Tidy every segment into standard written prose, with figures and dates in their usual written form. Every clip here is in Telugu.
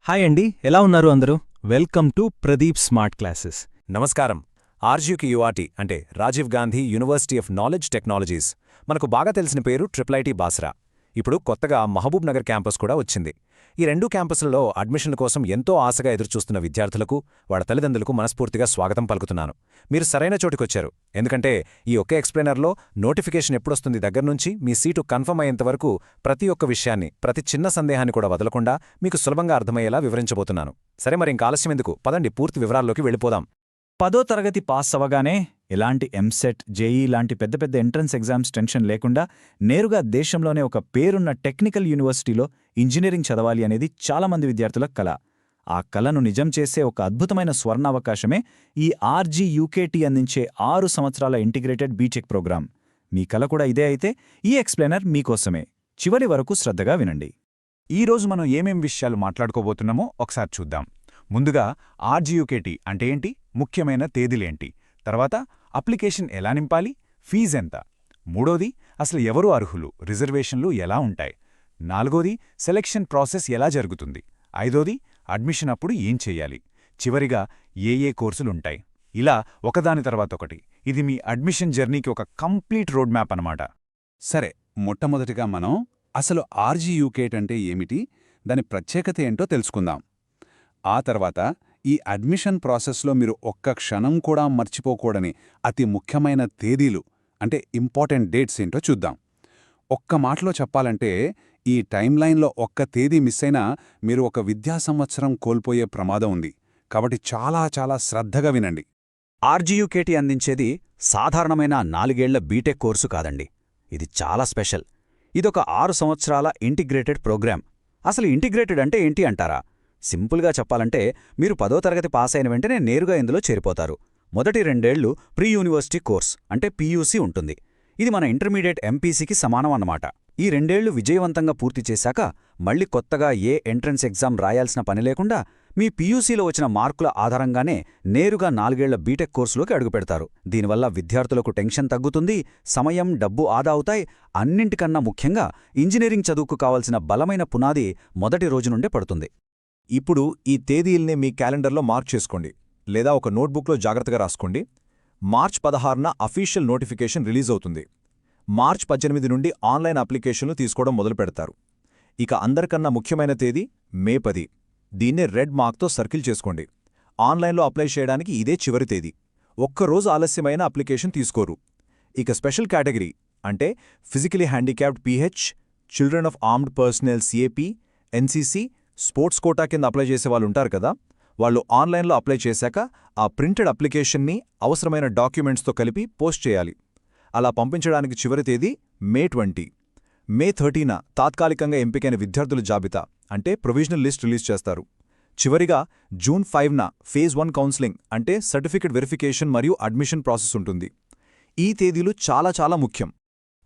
హాయ్ అండి, ఎలా ఉన్నారు అందరూ? Welcome to Pradeep smart classes. నమస్కారం. ఆర్జీయూకి అంటే Rajiv Gandhi university of knowledge technologies మనకు బాగా తెలిసిన పేరు ఐఐటి బాసరా. ఇప్పుడు కొత్తగా మహబూబ్ నగర్ క్యాంపస్ కూడా వచ్చింది. ఈ రెండు క్యాంపస్లలో అడ్మిషన్ల కోసం ఎంతో ఆశగా ఎదురుచూస్తున్న విద్యార్థులకు, వాళ్ళ తల్లిదండ్రులకు మనస్ఫూర్తిగా స్వాగతం పలుకుతున్నాను. మీరు సరైన చోటుకొచ్చారు. ఎందుకంటే ఈ ఒక్క ఎక్స్ప్లెయినర్లో నోటిఫికేషన్ ఎప్పుడొస్తుంది దగ్గర్నుంచి మీ సీటు కన్ఫర్మ్ అయ్యేంతవరకు ప్రతి ఒక్క విషయాన్ని, ప్రతి చిన్న సందేహాన్ని కూడా వదలకుండా మీకు సులభంగా అర్థమయ్యేలా వివరించబోతున్నాను. సరే, మరి ఇంక ఆలస్యం ఎందుకు, పదండి పూర్తి వివరాల్లోకి వెళ్ళిపోదాం. 10వ తరగతి పాస్ అవ్వగానే ఎలాంటి ఎంసెట్, జేఈ లాంటి పెద్ద పెద్ద ఎంట్రన్స్ ఎగ్జామ్స్ టెన్షన్ లేకుండా నేరుగా దేశంలోనే ఒక పేరున్న టెక్నికల్ యూనివర్సిటీలో ఇంజనీరింగ్ చదవాలి అనేది చాలామంది విద్యార్థుల కల. ఆ కలను నిజం చేసే ఒక అద్భుతమైన స్వర్ణావకాశమే ఈ ఆర్జీయూకేటీ అందించే 6 సంవత్సరాల ఇంటిగ్రేటెడ్ బీటెక్ ప్రోగ్రాం. మీ కల కూడా ఇదే అయితే ఈ ఎక్స్ప్లెయినర్ మీకోసమే. చివరి వరకు శ్రద్ధగా వినండి. ఈరోజు మనం ఏమేం విషయాలు మాట్లాడుకోబోతున్నామో ఒకసారి చూద్దాం. ముందుగా ఆర్జీయూకేటీ అంటే ఏంటి, ముఖ్యమైన తేదీలేంటి, తర్వాత అప్లికేషన్ ఎలా నింపాలి, ఫీజెంత, మూడోది అసలు ఎవరు అర్హులు, రిజర్వేషన్లు ఎలా ఉంటాయి, నాలుగోది సెలెక్షన్ ప్రాసెస్ ఎలా జరుగుతుంది, ఐదోది అడ్మిషన్ అప్పుడు ఏం చెయ్యాలి, చివరిగా ఏ కోర్సులుంటాయి. ఇలా ఒకదాని తర్వాత ఒకటి. ఇది మీ అడ్మిషన్ జర్నీకి ఒక కంప్లీట్ రోడ్ మ్యాప్ అన్నమాట. సరే, మొట్టమొదటిగా మనం అసలు ఆర్జీయూకేట్ అంటే ఏమిటి, దాని ప్రత్యేకత ఏంటో తెలుసుకుందాం. ఆ తర్వాత ఈ అడ్మిషన్ ప్రాసెస్లో మీరు ఒక్క క్షణం కూడా మర్చిపోకూడని అతి ముఖ్యమైన తేదీలు అంటే ఇంపార్టెంట్ డేట్స్ ఏంటో చూద్దాం. ఒక్క మాటలో చెప్పాలంటే ఈ టైమ్లైన్లో ఒక్క తేదీ మిస్ అయినా మీరు ఒక విద్యా సంవత్సరం కోల్పోయే ప్రమాదం ఉంది. కాబట్టి చాలా చాలా శ్రద్ధగా వినండి. ఆర్జీయూకేటీ అందించేది సాధారణమైన 4 ఏళ్ల బీటెక్ కోర్సు కాదండి. ఇది చాలా స్పెషల్. ఇదొక 6 సంవత్సరాల ఇంటిగ్రేటెడ్ ప్రోగ్రాం. అసలు ఇంటిగ్రేటెడ్ అంటే ఏంటి అంటారా? సింపుల్గా చెప్పాలంటే మీరు 10వ తరగతి పాస్ అయిన వెంటనే నేరుగా ఇందులో చేరిపోతారు. మొదటి 2 ఏళ్లు ప్రీ యూనివర్సిటీ కోర్స్ అంటే పీయూసీ ఉంటుంది. ఇది మన ఇంటర్మీడియట్ ఎంపీసీకి సమానం అన్నమాట. ఈ 2 ఏళ్లు విజయవంతంగా పూర్తి చేశాక మళ్ళీ కొత్తగా ఏ ఎంట్రన్స్ ఎగ్జామ్ రాయాల్సిన పని లేకుండా మీ పీయూసీలో వచ్చిన మార్కుల ఆధారంగానే నేరుగా 4 ఏళ్ల బీటెక్ కోర్సులోకి అడుగుపెడతారు. దీనివల్ల విద్యార్థులకు టెన్షన్ తగ్గుతుంది, సమయం, డబ్బు ఆదా అవుతాయి. అన్నింటికన్నా ముఖ్యంగా ఇంజనీరింగ్ చదువుకు కావాల్సిన బలమైన పునాది మొదటి రోజు నుండే పడుతుంది. ఇప్పుడు ఈ తేదీల్ని మీ క్యాలెండర్లో మార్క్ చేసుకోండి, లేదా ఒక నోట్బుక్లో జాగ్రత్తగా రాసుకోండి. మార్చ్ 16న అఫీషియల్ నోటిఫికేషన్ రిలీజ్ అవుతుంది. మార్చ్ 18 నుండి ఆన్లైన్ అప్లికేషన్లు తీసుకోవడం మొదలుపెడతారు. ఇక అందరికన్నా ముఖ్యమైన తేదీ మే 10. దీన్నే రెడ్ మార్క్తో సర్కిల్ చేసుకోండి. ఆన్లైన్లో అప్లై చేయడానికి ఇదే చివరి తేదీ. ఒక్కరోజు ఆలస్యమైన అప్లికేషన్ తీసుకోరు. ఇక స్పెషల్ కేటగిరీ అంటే physically handicapped PH, children of armed personnel CAP, NCC, sports quota కింద అప్లై చేసేవాళ్ళుంటారు కదా, వాళ్ళు ఆన్లైన్లో అప్లై చేశాక ఆ ప్రింటెడ్ అప్లికేషన్ని అవసరమైన డాక్యుమెంట్స్తో కలిపి పోస్ట్ చేయాలి. అలా పంపించడానికి చివరి తేదీ మే 20. మే 30న తాత్కాలికంగా ఎంపికైన విద్యార్థుల జాబితా అంటే ప్రొవిజనల్ లిస్ట్ రిలీజ్ చేస్తారు. చివరిగా జూన్ 5న ఫేజ్ 1 కౌన్సిలింగ్ అంటే సర్టిఫికెట్ వెరిఫికేషన్ మరియు అడ్మిషన్ ప్రాసెస్ ఉంటుంది. ఈ తేదీలు చాలా చాలా ముఖ్యం.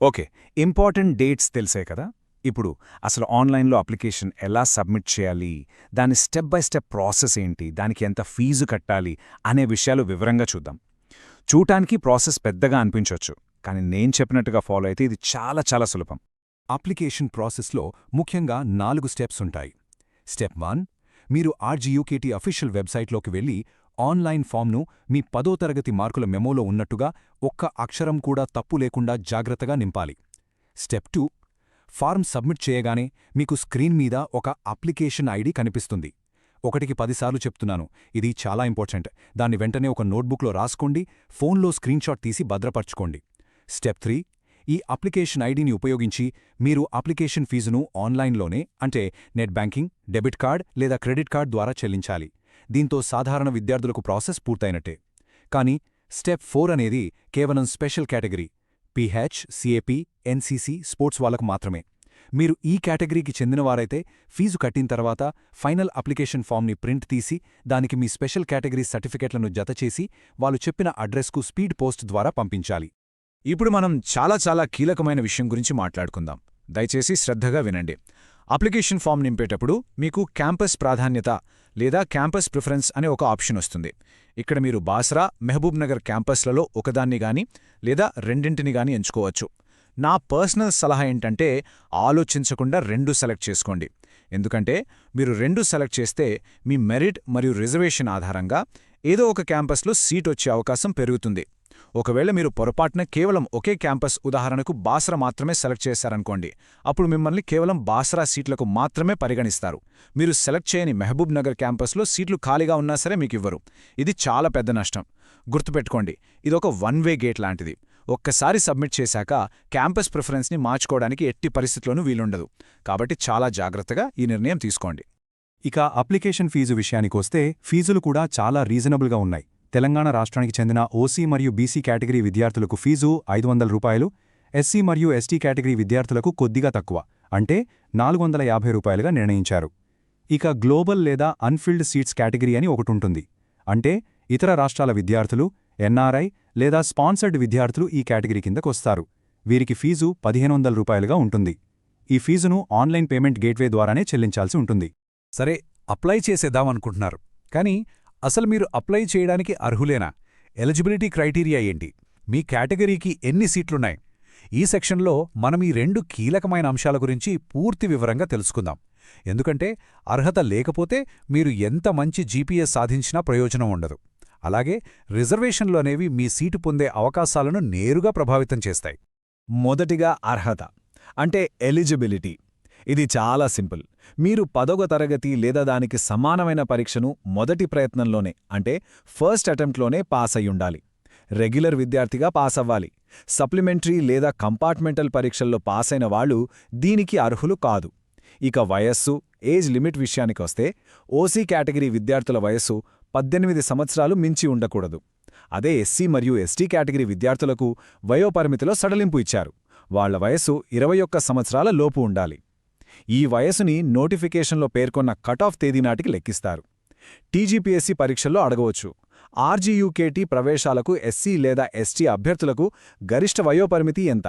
ఓకే, ఇంపార్టెంట్ డేట్స్ తెలిసే కదా. ఇప్పుడు అసలు ఆన్లైన్లో అప్లికేషన్ ఎలా సబ్మిట్ చేయాలి, దాని స్టెప్ బై స్టెప్ ప్రాసెస్ ఏంటి, దానికి ఎంత ఫీజు కట్టాలి అనే విషయాలు వివరంగా చూద్దాం. చూడటానికి ప్రాసెస్ పెద్దగా అనిపించవచ్చు, కానీ నేను చెప్పినట్టుగా ఫాలో అయితే ఇది చాలా చాలా సులభం. అప్లికేషన్ ప్రాసెస్లో ముఖ్యంగా 4 స్టెప్స్ ఉంటాయి. స్టెప్ 1, మీరు ఆర్జీయూకేటీ అఫీషియల్ వెబ్సైట్లోకి వెళ్ళి ఆన్లైన్ ఫామ్ను మీ 10వ తరగతి మార్కుల మెమోలో ఉన్నట్టుగా ఒక్క అక్షరం కూడా తప్పు లేకుండా జాగ్రత్తగా నింపాలి. స్టెప్ 2, ఫార్మ్ సబ్మిట్ చేయగానే మీకు స్క్రీన్ మీద ఒక అప్లికేషన్ ఐడి కనిపిస్తుంది. 1కి 10 సార్లు చెప్తున్నాను, ఇది చాలా ఇంపార్టెంట్. దాన్ని వెంటనే ఒక నోట్బుక్లో రాసుకోండి, ఫోన్లో స్క్రీన్షాట్ తీసి భద్రపర్చుకోండి. స్టెప్ 3, ఈ అప్లికేషన్ ఐడిని ఉపయోగించి మీరు అప్లికేషన్ ఫీజును ఆన్లైన్లోనే అంటే నెట్ బ్యాంకింగ్, డెబిట్ కార్డ్ లేదా క్రెడిట్ కార్డ్ ద్వారా చెల్లించాలి. దీంతో సాధారణ విద్యార్థులకు ప్రాసెస్ పూర్తయినట్టే. కానీ స్టెప్ 4 అనేది కేవలం special category PH, CAP, NCC, sports వాళ్లకు మాత్రమే. మీరు ఈ కేటగిరీకి చెందినవారైతే ఫీజు కట్టిన తర్వాత ఫైనల్ అప్లికేషన్ ఫామ్ని ప్రింట్ తీసి దానికి మీ స్పెషల్ కేటగిరీ సర్టిఫికెట్లను జతచేసి వాళ్ళు చెప్పిన అడ్రస్కు స్పీడ్ పోస్ట్ ద్వారా పంపించాలి. ఇప్పుడు మనం చాలా చాలా కీలకమైన విషయం గురించి మాట్లాడుకుందాం. దయచేసి శ్రద్ధగా వినండి. అప్లికేషన్ ఫామ్ నింపేటప్పుడు మీకు క్యాంపస్ ప్రాధాన్యత లేదా క్యాంపస్ ప్రిఫరెన్స్ అనే ఒక ఆప్షన్ వస్తుంది. ఇక్కడ మీరు బాసరా, మహబూబ్ నగర్ క్యాంపస్లలో ఒకదాన్ని గాని లేదా రెండింటిని గాని ఎంచుకోవచ్చు. నా పర్సనల్ సలహా ఏంటంటే ఆలోచించకుండా 2 సెలెక్ట్ చేసుకోండి. ఎందుకంటే మీరు 2 సెలెక్ట్ చేస్తే మీ మెరిట్ మరియు రిజర్వేషన్ ఆధారంగా ఏదో ఒక క్యాంపస్లో సీట్ వచ్చే అవకాశం పెరుగుతుంది. ఒకవేళ మీరు పొరపాటున కేవలం ఒకే క్యాంపస్, ఉదాహరణకు బాసరా మాత్రమే సెలెక్ట్ చేశారనుకోండి, అప్పుడు మిమ్మల్ని కేవలం బాసరా సీట్లకు మాత్రమే పరిగణిస్తారు. మీరు సెలెక్ట్ చేయని మహబూబ్ నగర్ క్యాంపస్లో సీట్లు ఖాళీగా ఉన్నా సరే మీకివ్వరు. ఇది చాలా పెద్ద నష్టం. గుర్తుపెట్టుకోండి, ఇదొక వన్ వే గేట్ లాంటిది. ఒక్కసారి సబ్మిట్ చేశాక క్యాంపస్ ప్రిఫరెన్స్ని మార్చుకోవడానికి ఎట్టి పరిస్థితుల్లోనూ వీలుండదు. కాబట్టి చాలా జాగ్రత్తగా ఈ నిర్ణయం తీసుకోండి. ఇక అప్లికేషన్ ఫీజు విషయానికొస్తే ఫీజులు కూడా చాలా రీజనబుల్గా ఉన్నాయి. తెలంగాణ రాష్ట్రానికి చెందిన ఓసీ మరియు బీసీ కేటగిరీ విద్యార్థులకు ఫీజు 500 రూపాయలు, ఎస్సీ మరియు ఎస్టీ కేటగిరీ విద్యార్థులకు కొద్దిగా తక్కువ, అంటే 450 రూపాయలుగా నిర్ణయించారు. ఇక గ్లోబల్ లేదా అన్ఫిల్డ్ సీట్స్ కేటగిరీ అని ఒకటుంటుంది. అంటే ఇతర రాష్ట్రాల విద్యార్థులు, ఎన్ఆర్ఐ లేదా స్పాన్సర్డ్ విద్యార్థులు ఈ కేటగిరీ కిందకొస్తారు. వీరికి ఫీజు 1500 రూపాయలుగా ఉంటుంది. ఈ ఫీజును ఆన్లైన్ పేమెంట్ గేట్వే ద్వారానే చెల్లించాల్సి ఉంటుంది. సరే, అప్లై చేసేద్దామనుకుంటున్నారు. కానీ అసలు మీరు అప్లై చేయడానికి అర్హులేనా? ఎలిజిబిలిటీ క్రైటీరియా ఏంటి? మీ కేటగిరీకి ఎన్ని సీట్లున్నాయి? ఈ సెక్షన్లో మనం ఈ 2 కీలకమైన అంశాల గురించి పూర్తి వివరంగా తెలుసుకుందాం. ఎందుకంటే అర్హత లేకపోతే మీరు ఎంత మంచి జీపీఎస్ సాధించినా ప్రయోజనం ఉండదు. అలాగే రిజర్వేషన్లు అనేవి మీ సీటు పొందే అవకాశాలను నేరుగా ప్రభావితం చేస్తాయి. మొదటిగా అర్హత అంటే ఎలిజిబిలిటీ. ఇది చాలా సింపుల్. మీరు 10వ తరగతి లేదా దానికి సమానమైన పరీక్షను మొదటి ప్రయత్నంలోనే, అంటే ఫస్ట్ అటెంప్ట్లోనే పాస్ అయ్యుండాలి. రెగ్యులర్ విద్యార్థిగా పాస్ అవ్వాలి. సప్లిమెంటరీ లేదా కంపార్ట్మెంటల్ పరీక్షల్లో పాసైన వాళ్ళు దీనికి అర్హులు కాదు. ఇక వయస్సు, ఏజ్ లిమిట్ విషయానికొస్తే ఓసీ కేటగిరీ విద్యార్థుల వయస్సు 18 సంవత్సరాలు మించి ఉండకూడదు. అదే ఎస్సీ మరియు ఎస్టీ కేటగిరీ విద్యార్థులకు వయోపరిమితిలో సడలింపు ఇచ్చారు. వాళ్ల వయస్సు 21 సంవత్సరాల లోపు ఉండాలి. ఈ వయసుని నోటిఫికేషన్లో పేర్కొన్న కటాఫ్ తేదీ నాటికి లెక్కిస్తారు. టీజీపీఎస్సీ పరీక్షల్లో అడగవచ్చు, ఆర్జీయూకేటీ ప్రవేశాలకు ఎస్సీ లేదా ఎస్టీ అభ్యర్థులకు గరిష్ట వయోపరిమితి ఎంత?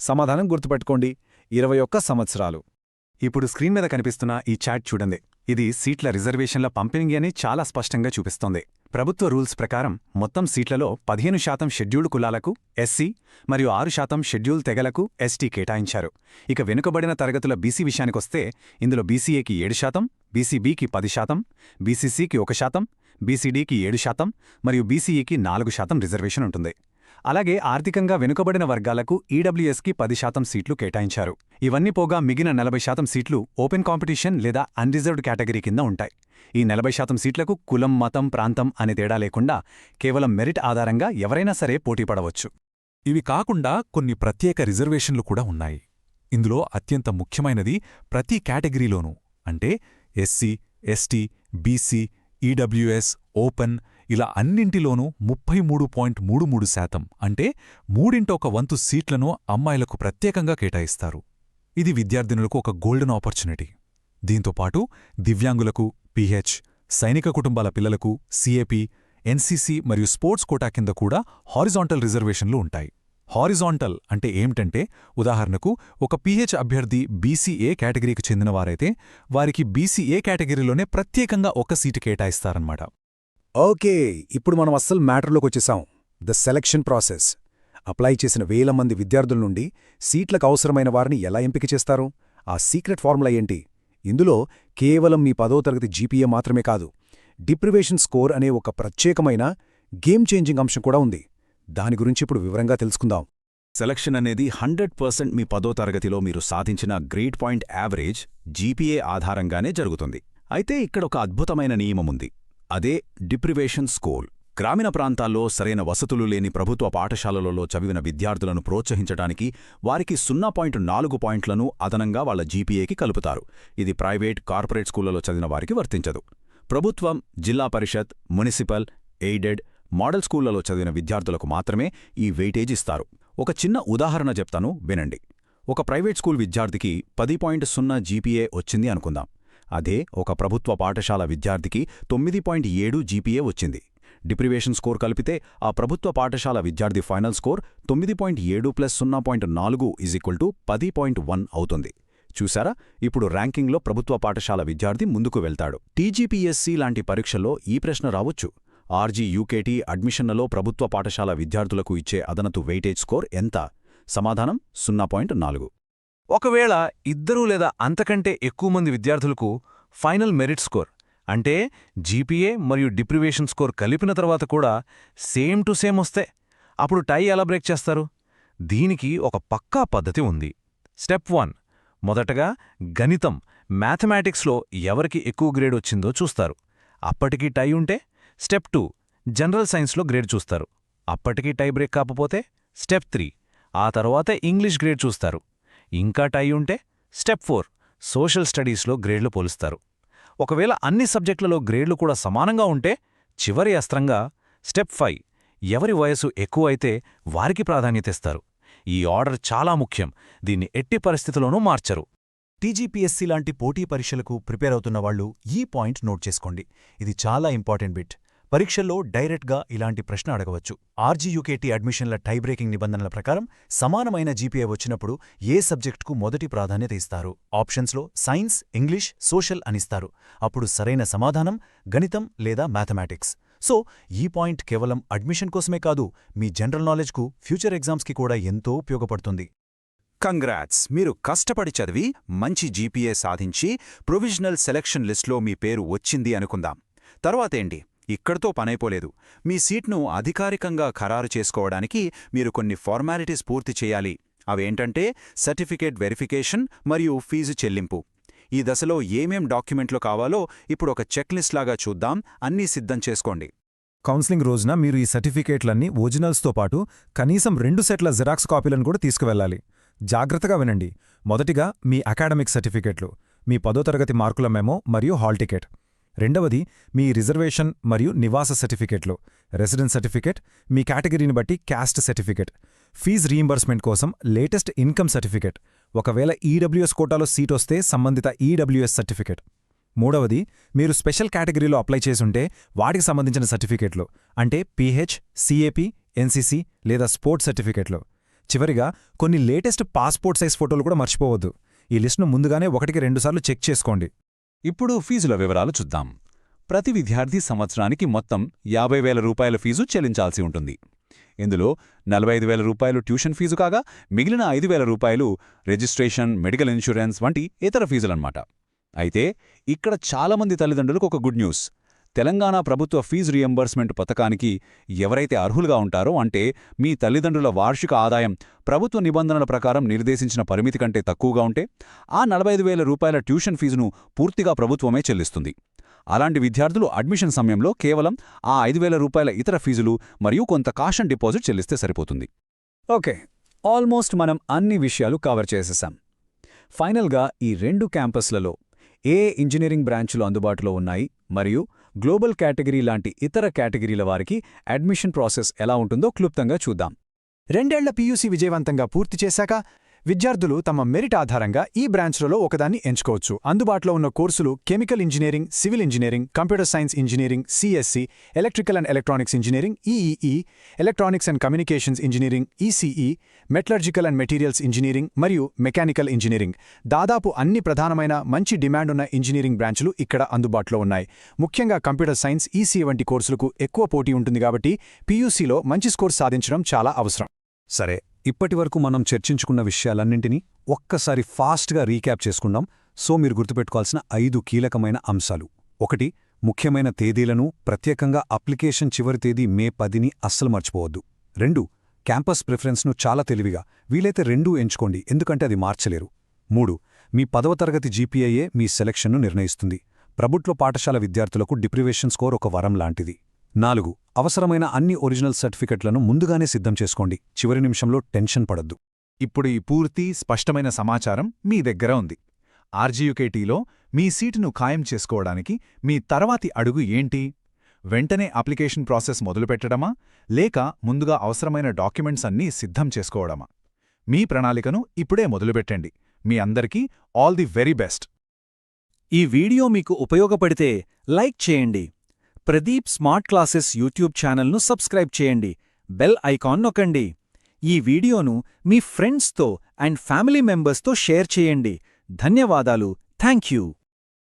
సమాధానం గుర్తుపెట్టుకోండి, 21 సంవత్సరాలు. ఇప్పుడు స్క్రీన్ మీద కనిపిస్తున్న ఈ చార్ట్ చూడండి. ఇది సీట్ల రిజర్వేషన్ల పంపిణీ అని చాలా స్పష్టంగా చూపిస్తోంది. ప్రభుత్వ రూల్స్ ప్రకారం మొత్తం సీట్లలో 15% షెడ్యూల్డ్ కులాలకు ఎస్సీ మరియు 6% షెడ్యూల్ తెగలకు ఎస్టీ కేటాయించారు. ఇక వెనుకబడిన తరగతుల బీసీ విషయానికొస్తే ఇందులో బీసీఏకి 7%, బీసీబీకి 10%, బీసీసీకి 1%, బీసీడీకి 7% మరియు బీసీఈకి 4% రిజర్వేషన్ ఉంటుంది. అలాగే ఆర్థికంగా వెనుకబడిన వర్గాలకు ఈడబ్ల్యూఎస్కి 10% సీట్లు కేటాయించారు. ఇవన్నీ పోగా మిగిలిన 40% సీట్లు ఓపెన్ కాంపిటీషన్ లేదా అన్రిజర్వ్డ్ కేటగిరీ కింద ఉంటాయి. ఈ 40% సీట్లకు కులం, మతం, ప్రాంతం అనే తేడా లేకుండా కేవలం మెరిట్ ఆధారంగా ఎవరైనా సరే పోటీపడవచ్చు. ఇవి కాకుండా కొన్ని ప్రత్యేక రిజర్వేషన్లు కూడా ఉన్నాయి. ఇందులో అత్యంత ముఖ్యమైనది ప్రతి కేటగిరీలోనూ, అంటే SC, ST, BC, EWS, open ఇలా అన్నింటిలోనూ 33.33% అంటే 1/3 సీట్లను అమ్మాయిలకు ప్రత్యేకంగా కేటాయిస్తారు. ఇది విద్యార్థినులకు ఒక గోల్డెన్ ఆపర్చునిటీ. దీంతోపాటు దివ్యాంగులకు, పీహెచ్, సైనిక కుటుంబాల పిల్లలకు సిఏపీ, ఎన్సీసీ మరియు స్పోర్ట్స్ కోటా కింద కూడా హారిజాంటల్ రిజర్వేషన్లు ఉంటాయి. హారిజాంటల్ అంటే ఏమిటంటే, ఉదాహరణకు ఒక పీహెచ్ అభ్యర్థి బీసీఏ కేటగిరీకి చెందినవారైతే వారికి బీసీఏ కేటగిరీలోనే ప్రత్యేకంగా ఒక సీటు కేటాయిస్తారన్నమాట. ఓకే, ఇప్పుడు మనం అస్సలు మ్యాటర్లోకి వచ్చేసాం. The selection process. అప్లై చేసిన వేల మంది విద్యార్థుల నుండి సీట్లకు అవసరమైన వారిని ఎలా ఎంపిక చేస్తారు? ఆ సీక్రెట్ ఫార్ములా ఏంటి? ఇందులో కేవలం మీ 10వ తరగతి జీపీఏ మాత్రమే కాదు, డిప్రివేషన్ స్కోర్ అనే ఒక ప్రత్యేకమైన గేమ్ చేంజింగ్ అంశం కూడా ఉంది. దాని గురించి ఇప్పుడు వివరంగా తెలుసుకుందాం. సెలక్షన్ అనేది 100% మీ 10వ తరగతిలో మీరు సాధించిన గ్రేడ్ పాయింట్ యావరేజ్ జీపీఏ ఆధారంగానే జరుగుతుంది. అయితే ఇక్కడ ఒక అద్భుతమైన నియమముంది. అదే డిప్రివేషన్ స్కోర్. గ్రామీణ ప్రాంతాల్లో సరైన వసతులు లేని ప్రభుత్వ పాఠశాలలలో చదివిన విద్యార్థులను ప్రోత్సహించడానికి వారికి 0.4 పాయింట్లను అదనంగా వాళ్ల జీపీఏకి కలుపుతారు. ఇది ప్రైవేట్, కార్పొరేట్ స్కూళ్లలో చదివిన వారికి వర్తించదు. ప్రభుత్వం, జిల్లా పరిషత్, మునిసిపల్, ఎయిడెడ్, మోడల్ స్కూళ్లలో చదివిన విద్యార్థులకు మాత్రమే ఈ వెయిటేజ్ ఇస్తారు. ఒక చిన్న ఉదాహరణ చెప్తాను, వినండి. ఒక ప్రైవేట్ స్కూల్ విద్యార్థికి 10.0 జీపీఏ వచ్చింది అనుకుందాం. అదే ఒక ప్రభుత్వ పాఠశాల విద్యార్థికి 9.7 జీపీఏ వచ్చింది. డిప్రివేషన్ స్కోర్ కలిపితే ఆ ప్రభుత్వ పాఠశాల విద్యార్థి ఫైనల్ స్కోర్ 9.7 + 0.4 = 10.1 అవుతుంది. చూసారా, ఇప్పుడు ర్యాంకింగ్లో ప్రభుత్వ పాఠశాల విద్యార్థి ముందుకు వెళ్తాడు. టీజీపీఎస్సీ లాంటి పరీక్షలో ఈ ప్రశ్న రావచ్చు: ఆర్జీయూకేటీ అడ్మిషన్లలో ప్రభుత్వ పాఠశాల విద్యార్థులకు ఇచ్చే అదనపు వెయిటేజ్ స్కోర్ ఎంత? సమాధానం 0.4. ఒకవేళ ఇద్దరు లేదా అంతకంటే ఎక్కువ మంది విద్యార్థులకు ఫైనల్ మెరిట్ స్కోర్ అంటే జీపీఏ మరియు డిప్రివేషన్ స్కోర్ కలిపిన తర్వాత కూడా సేమ్ టు సేమ్ వస్తే అప్పుడు టై ఎలా బ్రేక్ చేస్తారు? దీనికి ఒక పక్కా పద్ధతి ఉంది. స్టెప్ 1 మొదటగా గణితం మ్యాథమెటిక్స్లో ఎవరికి ఎక్కువ గ్రేడ్ వచ్చిందో చూస్తారు. అప్పటికీ టై ఉంటే స్టెప్ 2 జనరల్ సైన్స్లో గ్రేడ్ చూస్తారు. అప్పటికీ టై బ్రేక్ కాకపోతే స్టెప్ 3 ఆ తర్వాతే ఇంగ్లీష్ గ్రేడ్ చూస్తారు. ఇంకా టై ఉంటే స్టెప్ 4 సోషల్ స్టడీస్లో గ్రేడ్లు పోలుస్తారు. ఒకవేళ అన్ని సబ్జెక్టులలో గ్రేడ్లు కూడా సమానంగా ఉంటే చివరి అస్త్రంగా స్టెప్ 5 ఎవరి వయసు ఎక్కువ అయితే వారికి ప్రాధాన్యతిస్తారు. ఈ ఆర్డర్ చాలా ముఖ్యం. దీన్ని ఎట్టి పరిస్థితుల్లోనూ మార్చరు. టీజీపీఎస్సీ లాంటి పోటీ పరీక్షలకు ప్రిపేర్ అవుతున్న వాళ్ళు ఈ పాయింట్ నోట్ చేసుకోండి. ఇది చాలా ఇంపార్టెంట్ బిట్. పరీక్షల్లో డైరెక్ట్గా ఇలాంటి ప్రశ్న అడగవచ్చు. ఆర్జీయూకేటీ అడ్మిషన్ల టైబ్రేకింగ్ నిబంధనల ప్రకారం సమానమైన జీపీఏ వచ్చినప్పుడు ఏ సబ్జెక్టుకు మొదటి ప్రాధాన్యత ఇస్తారు? ఆప్షన్స్లో సైన్స్, ఇంగ్లీష్, సోషల్ అనిస్తారు. అప్పుడు సరైన సమాధానం గణితం లేదా మ్యాథమెటిక్స్. సో ఈ పాయింట్ కేవలం అడ్మిషన్ కోసమే కాదు, మీ జనరల్ నాలెడ్జ్కు, ఫ్యూచర్ ఎగ్జామ్స్కి కూడా ఎంతో ఉపయోగపడుతుంది. కంగ్రాట్స్! మీరు కష్టపడి చదివి మంచి జీపీఏ సాధించి ప్రొవిజనల్ సెలక్షన్ లిస్ట్లో మీ పేరు వచ్చింది అనుకుందాం. తర్వాతేంటి? ఇక్కడితో పనైపోలేదు. మీ సీట్ను అధికారికంగా ఖరారు చేసుకోవడానికి మీరు కొన్ని ఫార్మాలిటీస్ పూర్తి చేయాలి. అవేంటంటే సర్టిఫికేట్ వెరిఫికేషన్ మరియు ఫీజు చెల్లింపు. ఈ దశలో ఏమేం డాక్యుమెంట్లు కావాలో ఇప్పుడు ఒక చెక్లిస్ట్ లాగా చూద్దాం. అన్నీ సిద్ధం చేసుకోండి. కౌన్సిలింగ్ రోజున మీరు ఈ సర్టిఫికేట్లన్నీ ఒరిజినల్స్తో పాటు కనీసం 2 సెట్ల జిరాక్స్ కాపీలను కూడా తీసుకువెళ్ళాలి. జాగ్రత్తగా వినండి. మొదటిగా మీ అకాడమిక్ సర్టిఫికేట్లు, మీ 10వ తరగతి మార్కుల మెమో మరియు హాల్ టికెట్. రెండవది మీ రిజర్వేషన్ మరియు నివాస సర్టిఫికేట్లు, రెసిడెన్స్ సర్టిఫికేట్, మీ కేటగిరీని బట్టి క్యాస్ట్ సర్టిఫికేట్, ఫీజ్ రీయింబర్స్మెంట్ కోసం లేటెస్ట్ ఇన్కమ్ సర్టిఫికేట్, ఒకవేళ ఈడబ్ల్యూఎస్ కోటాలో సీటొస్తే సంబంధిత ఈడబ్ల్యూఎస్ సర్టిఫికేట్. మూడవది మీరు స్పెషల్ కేటగిరీలో అప్లై చేసుంటే వాటికి సంబంధించిన సర్టిఫికేట్లు అంటే పీహెచ్, సిఏపి, ఎన్సీసీ లేదా స్పోర్ట్స్ సర్టిఫికేట్లు. చివరిగా కొన్ని లేటెస్ట్ పాస్పోర్ట్ సైజ్ ఫోటోలు కూడా మర్చిపోవద్దు. ఈ లిస్టును ముందుగానే 1-2 సార్లు చెక్ చేసుకోండి. ఇప్పుడు ఫీజుల వివరాలు చూద్దాం. ప్రతి విద్యార్థి సంవత్సరానికి మొత్తం 50,000 రూపాయల ఫీజు చెల్లించాల్సి ఉంటుంది. ఇందులో 45,000 రూపాయలు ట్యూషన్ ఫీజు కాగా మిగిలిన 5,000 రూపాయలు రిజిస్ట్రేషన్, మెడికల్ ఇన్సూరెన్స్ వంటి ఇతర ఫీజులన్నమాట. అయితే ఇక్కడ చాలామంది తల్లిదండ్రులకు ఒక గుడ్ న్యూస్. తెలంగాణ ప్రభుత్వ ఫీజు రియంబర్స్మెంట్ పథకానికి ఎవరైతే అర్హులుగా ఉంటారో అంటే మీ తల్లిదండ్రుల వార్షిక ఆదాయం ప్రభుత్వ నిబంధనల ప్రకారం నిర్దేశించిన పరిమితి కంటే తక్కువగా ఉంటే ఆ 45,000 రూపాయల ట్యూషన్ ఫీజును పూర్తిగా ప్రభుత్వమే చెల్లిస్తుంది. అలాంటి విద్యార్థులు అడ్మిషన్ సమయంలో కేవలం ఆ 5,000 రూపాయల ఇతర ఫీజులు మరియు కొంత కాషన్ డిపాజిట్ చెల్లిస్తే సరిపోతుంది. ఓకే, ఆల్మోస్ట్ మనం అన్ని విషయాలు కవర్ చేసేసాం. ఫైనల్గా ఈ 2 క్యాంపస్లలో ఏ ఇంజనీరింగ్ బ్రాంచ్లు అందుబాటులో ఉన్నాయి మరియు గ్లోబల్ కేటగిరీ లాంటి ఇతర కేటగిరీల వారికి అడ్మిషన్ ప్రాసెస్ ఎలా ఉంటుందో క్లుప్తంగా చూద్దాం. 2 ఏళ్ల పీయూసీ విజయవంతంగా పూర్తి చేశాక విద్యార్థులు తమ మెరిట్ ఆధారంగా ఈ బ్రాంచ్లలో ఒకదాన్ని ఎంచుకోవచ్చు. అందుబాటులో ఉన్న కోర్సులు chemical engineering, civil engineering, computer science engineering, CSC, electrical and electronics engineering, EEE, electronics and communications engineering, ECE, metallurgical and materials engineering మరియు మెకానికల్ ఇంజనీరింగ్. దాదాపు అన్ని ప్రధానమైన మంచి డిమాండ్ ఉన్న ఇంజనీరింగ్ బ్రాంచ్లు ఇక్కడ అందుబాటులో ఉన్నాయి. ముఖ్యంగా కంప్యూటర్ సైన్స్, ఈసీఈ వంటి కోర్సులకు ఎక్కువ పోటీ ఉంటుంది కాబట్టి పీయూసీలో మంచి స్కోర్ సాధించడం చాలా అవసరం. సరే, ఇప్పటివరకు మనం చర్చించుకున్న విషయాలన్నింటినీ ఒక్కసారి ఫాస్ట్గా రీక్యాప్ చేసుకుందాం. సో మీరు గుర్తుపెట్టుకోవాల్సిన 5 కీలకమైన అంశాలు. 1. ముఖ్యమైన తేదీలను, ప్రత్యేకంగా అప్లికేషన్ చివరి తేదీ మే 10ని అస్సలు మర్చిపోవద్దు. 2. క్యాంపస్ ప్రిఫరెన్స్ను చాలా తెలివిగా వీలైతే 2 ఎంచుకోండి, ఎందుకంటే అది మార్చలేరు. 3. మీ 10వ తరగతి జీపీఐఏ మీ సెలక్షన్ను నిర్ణయిస్తుంది. ప్రభుత్వ పాఠశాల విద్యార్థులకు డిప్రివేషన్ స్కోర్ ఒక వరం లాంటిది. 4. అవసరమైన అన్ని ఒరిజినల్ సర్టిఫికెట్లను ముందుగానే సిద్ధం చేసుకోండి. చివరి నిమిషంలో టెన్షన్ పడద్దు. ఇప్పుడు ఈ పూర్తి స్పష్టమైన సమాచారం మీ దగ్గర ఉంది. ఆర్జీయూకేటీలో మీ సీటును ఖాయం చేసుకోవడానికి మీ తర్వాతి అడుగు ఏంటి? వెంటనే అప్లికేషన్ ప్రాసెస్ మొదలుపెట్టడమా, లేక ముందుగా అవసరమైన డాక్యుమెంట్స్ అన్నీ సిద్ధం చేసుకోవడమా? మీ ప్రణాళికను ఇప్పుడే మొదలుపెట్టండి. మీ అందరికీ ఆల్ ది వెరీ బెస్ట్. ఈ వీడియో మీకు ఉపయోగపడితే లైక్ చేయండి. ప్రదీప్ స్మార్ట్ క్లాసెస్ యూట్యూబ్ ఛానల్ను సబ్స్క్రైబ్ చేయండి. బెల్ ఐకాన్ నొక్కండి. ఈ వీడియోను మీ ఫ్రెండ్స్తో అండ్ ఫ్యామిలీ మెంబర్స్తో షేర్ చేయండి. ధన్యవాదాలు. Thank you.